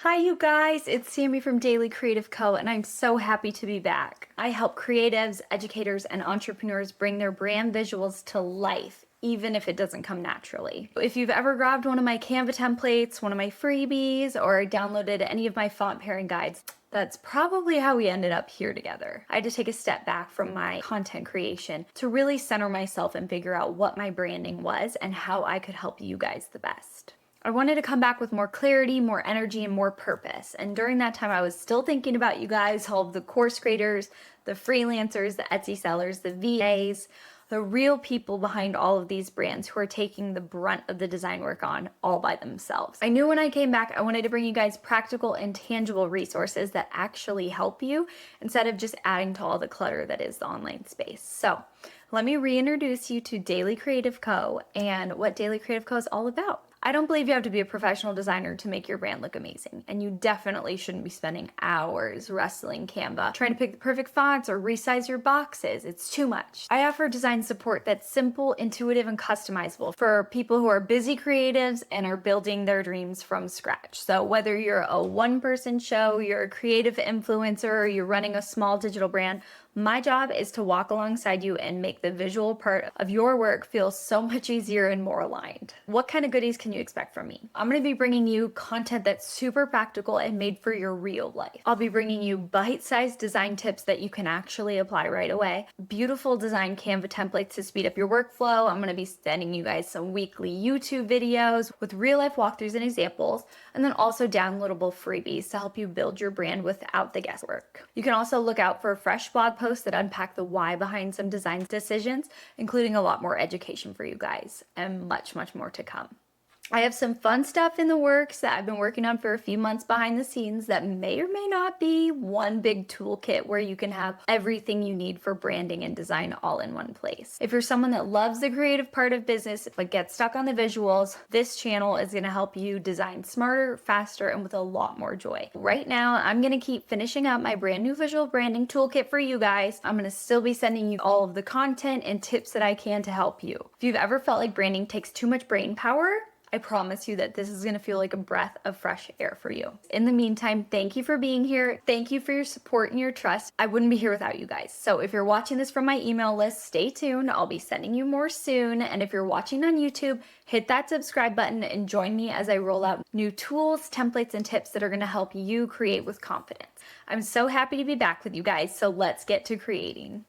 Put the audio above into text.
Hi, you guys. It's Sammy from Daily Creative Co., and I'm so happy to be back. I help creatives, educators, and entrepreneurs bring their brand visuals to life, even if it doesn't come naturally. If you've ever grabbed one of my Canva templates, one of my freebies, or downloaded any of my font pairing guides, that's probably how we ended up here together. I had to take a step back from my content creation to really center myself and figure out what my branding was and how I could help you guys the best. I wanted to come back with more clarity, more energy, and more purpose. And during that time, I was still thinking about you guys, all of the course creators, the freelancers, the Etsy sellers, the VAs, the real people behind all of these brands who are taking the brunt of the design work on all by themselves. I knew when I came back, I wanted to bring you guys practical and tangible resources that actually help you instead of just adding to all the clutter that is the online space. So let me reintroduce you to Daily Creative Co. and what Daily Creative Co. is all about. I don't believe you have to be a professional designer to make your brand look amazing, and you definitely shouldn't be spending hours wrestling Canva trying to pick the perfect fonts or resize your boxes. It's too much. I offer design support that's simple, intuitive, and customizable for people who are busy creatives and are building their dreams from scratch. So whether you're a one-person show, you're a creative influencer, or you're running a small digital brand, my job is to walk alongside you and make the visual part of your work feel so much easier and more aligned. What kind of goodies can you expect from me? I'm going to be bringing you content that's super practical and made for your real life. I'll be bringing you bite-sized design tips that you can actually apply right away, beautiful design Canva templates to speed up your workflow. I'm going to be sending you guys some weekly YouTube videos with real-life walkthroughs and examples, and then also downloadable freebies to help you build your brand without the guesswork. You can also look out for fresh blog posts that unpack the why behind some design decisions, including a lot more education for you guys, and much, much more to come. I have some fun stuff in the works that I've been working on for a few months behind the scenes that may or may not be one big toolkit where you can have everything you need for branding and design all in one place. If you're someone that loves the creative part of business but gets stuck on the visuals, this channel is going to help you design smarter, faster, and with a lot more joy. Right now, I'm going to keep finishing up my brand new visual branding toolkit for you guys. I'm going to still be sending you all of the content and tips that I can to help you. If you've ever felt like branding takes too much brain power, I promise you that this is going to feel like a breath of fresh air for you. In the meantime, thank you for being here. Thank you for your support and your trust. I wouldn't be here without you guys. So if you're watching this from my email list, stay tuned. I'll be sending you more soon. And if you're watching on YouTube, hit that subscribe button and join me as I roll out new tools, templates, and tips that are going to help you create with confidence. I'm so happy to be back with you guys. So let's get to creating.